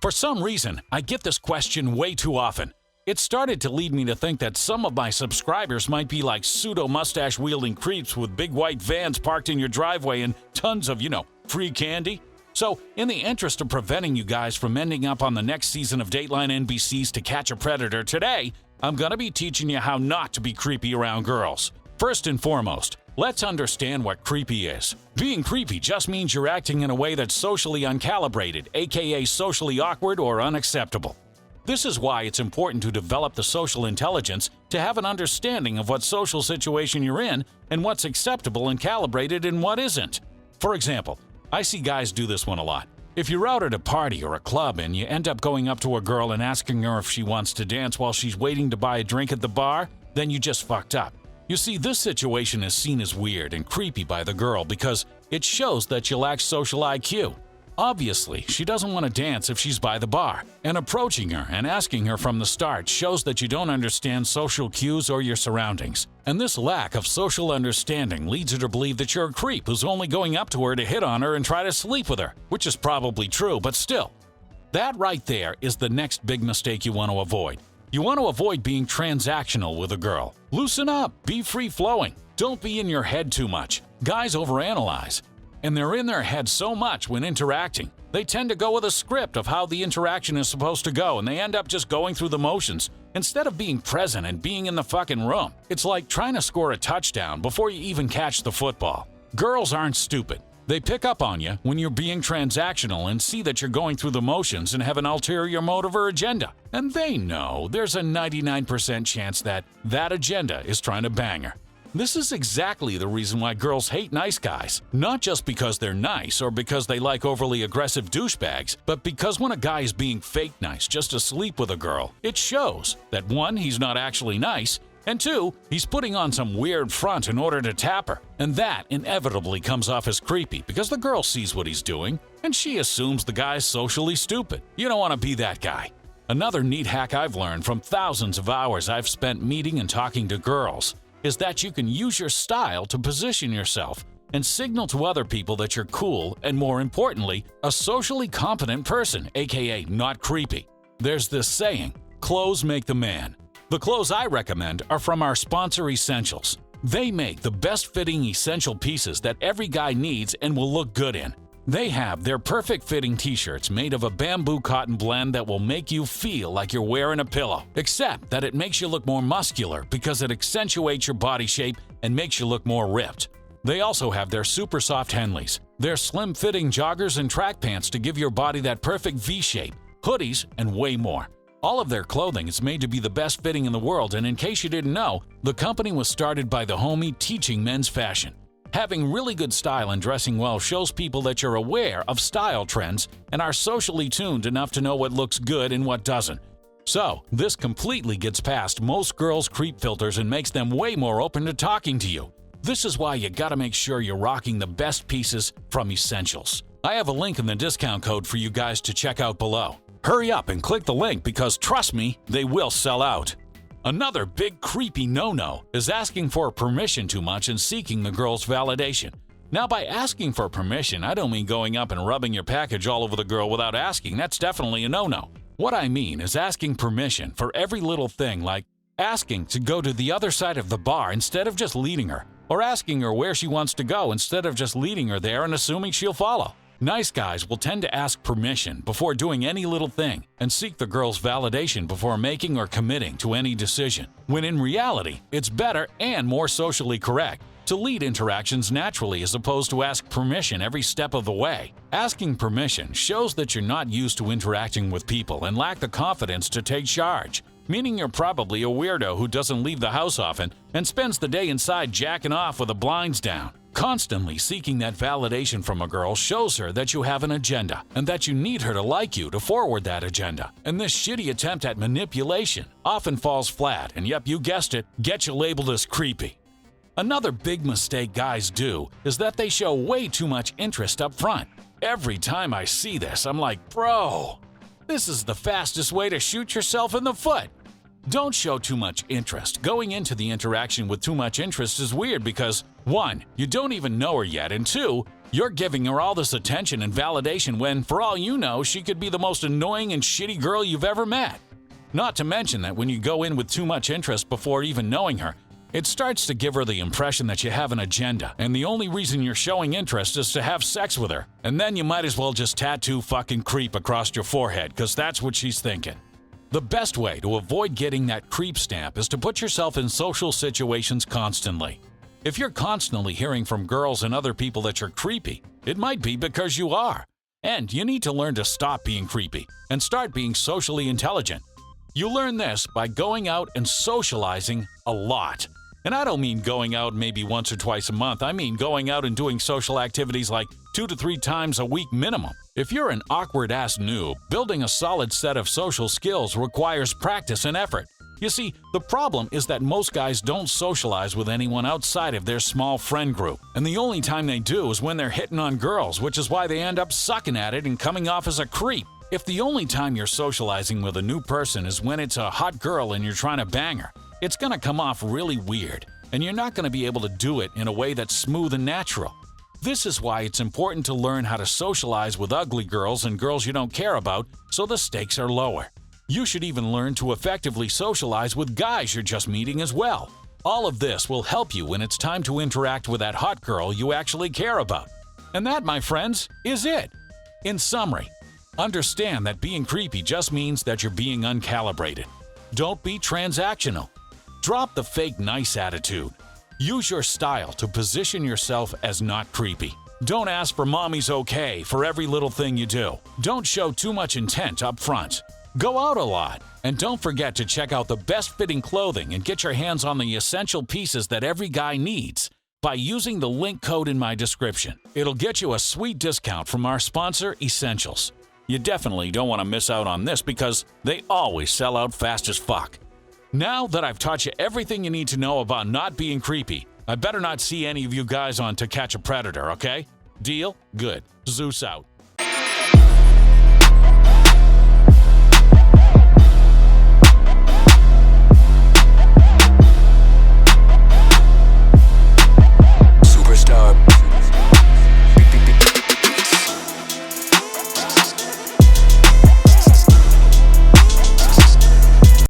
For some reason, I get this question way too often. It started to lead me to think that some of my subscribers might be like pseudo-mustache-wielding creeps with big white vans parked in your driveway and tons of, free candy. So, in the interest of preventing you guys from ending up on the next season of Dateline NBC's To Catch a Predator today, I'm gonna be teaching you how not to be creepy around girls. First and foremost, let's understand what creepy is. Being creepy just means you're acting in a way that's socially uncalibrated, aka socially awkward or unacceptable. This is why it's important to develop the social intelligence to have an understanding of what social situation you're in and what's acceptable and calibrated and what isn't. For example, I see guys do this one a lot. If you're out at a party or a club and you end up going up to a girl and asking her if she wants to dance while she's waiting to buy a drink at the bar, then you just fucked up. You see, this situation is seen as weird and creepy by the girl because it shows that you lack social IQ. Obviously, she doesn't want to dance if she's by the bar, and approaching her and asking her from the start shows that you don't understand social cues or your surroundings. And this lack of social understanding leads her to believe that you're a creep who's only going up to her to hit on her and try to sleep with her, which is probably true, but still. That right there is the next big mistake you want to avoid. You want to avoid being transactional with a girl. Loosen up, be free-flowing. Don't be in your head too much. Guys overanalyze. And they're in their head so much when interacting. They tend to go with a script of how the interaction is supposed to go, and they end up just going through the motions instead of being present and being in the fucking room. It's like trying to score a touchdown before you even catch the football. Girls aren't stupid. They pick up on you when you're being transactional and see that you're going through the motions and have an ulterior motive or agenda. And they know there's a 99% chance that that agenda is trying to bang her. This is exactly the reason why girls hate nice guys. Not just because they're nice or because they like overly aggressive douchebags, but because when a guy is being fake nice just to sleep with a girl, it shows that 1, he's not actually nice, and 2, he's putting on some weird front in order to tap her. And that inevitably comes off as creepy because the girl sees what he's doing, and she assumes the guy's socially stupid. You don't want to be that guy. Another neat hack I've learned from thousands of hours I've spent meeting and talking to girls is that you can use your style to position yourself and signal to other people that you're cool and, more importantly, a socially competent person, aka not creepy. There's this saying, clothes make the man. The clothes I recommend are from our sponsor Essentials. They make the best-fitting essential pieces that every guy needs and will look good in. They have their perfect-fitting t-shirts made of a bamboo cotton blend that will make you feel like you're wearing a pillow, except that it makes you look more muscular because it accentuates your body shape and makes you look more ripped. They also have their super soft Henleys, their slim-fitting joggers and track pants to give your body that perfect V-shape, hoodies, and way more. All of their clothing is made to be the best fitting in the world, and in case you didn't know, the company was started by the homie teaching men's fashion. Having really good style and dressing well shows people that you're aware of style trends and are socially tuned enough to know what looks good and what doesn't. So, this completely gets past most girls' creep filters and makes them way more open to talking to you. This is why you gotta make sure you're rocking the best pieces from Essentials. I have a link in the discount code for you guys to check out below. Hurry up and click the link because trust me, they will sell out. Another big creepy no-no is asking for permission too much and seeking the girl's validation. Now, by asking for permission, I don't mean going up and rubbing your package all over the girl without asking. That's definitely a no-no. What I mean is asking permission for every little thing, like asking to go to the other side of the bar instead of just leading her, or asking her where she wants to go instead of just leading her there and assuming she'll follow. Nice guys will tend to ask permission before doing any little thing and seek the girl's validation before making or committing to any decision, when in reality, it's better and more socially correct to lead interactions naturally as opposed to ask permission every step of the way. Asking permission shows that you're not used to interacting with people and lack the confidence to take charge, meaning you're probably a weirdo who doesn't leave the house often and spends the day inside jacking off with the blinds down. Constantly seeking that validation from a girl shows her that you have an agenda and that you need her to like you to forward that agenda. And this shitty attempt at manipulation often falls flat and, yep, you guessed it, gets you labeled as creepy. Another big mistake guys do is that they show way too much interest up front. Every time I see this, I'm like, bro, this is the fastest way to shoot yourself in the foot. Don't show too much interest. Going into the interaction with too much interest is weird because 1, you don't even know her yet, and 2, You're giving her all this attention and validation when, for all you know, she could be the most annoying and shitty girl you've ever met. Not to mention that when you go in with too much interest before even knowing her, it starts to give her the impression that you have an agenda, and the only reason you're showing interest is to have sex with her. And then you might as well just tattoo fucking creep across your forehead, because that's what she's thinking. The best way to avoid getting that creep stamp is to put yourself in social situations constantly. If you're constantly hearing from girls and other people that you're creepy, it might be because you are. And you need to learn to stop being creepy and start being socially intelligent. You learn this by going out and socializing a lot. And I don't mean going out maybe once or twice a month. I mean going out and doing social activities like 2 to 3 times a week minimum. If you're an awkward-ass noob, building a solid set of social skills requires practice and effort. You see, the problem is that most guys don't socialize with anyone outside of their small friend group. And the only time they do is when they're hitting on girls, which is why they end up sucking at it and coming off as a creep. If the only time you're socializing with a new person is when it's a hot girl and you're trying to bang her, it's going to come off really weird, and you're not going to be able to do it in a way that's smooth and natural. This is why it's important to learn how to socialize with ugly girls and girls you don't care about, so the stakes are lower. You should even learn to effectively socialize with guys you're just meeting as well. All of this will help you when it's time to interact with that hot girl you actually care about. And that, my friends, is it. In summary, understand that being creepy just means that you're being uncalibrated. Don't be transactional. Drop the fake nice attitude. Use your style to position yourself as not creepy. Don't ask for mommy's okay for every little thing you do. Don't show too much intent up front. Go out a lot. And don't forget to check out the best fitting clothing and get your hands on the essential pieces that every guy needs by using the link code in my description. It'll get you a sweet discount from our sponsor, Essentials. You definitely don't want to miss out on this because they always sell out fast as fuck. Now that I've taught you everything you need to know about not being creepy, I better not see any of you guys on To Catch a Predator, okay? Deal? Good. Zeus out.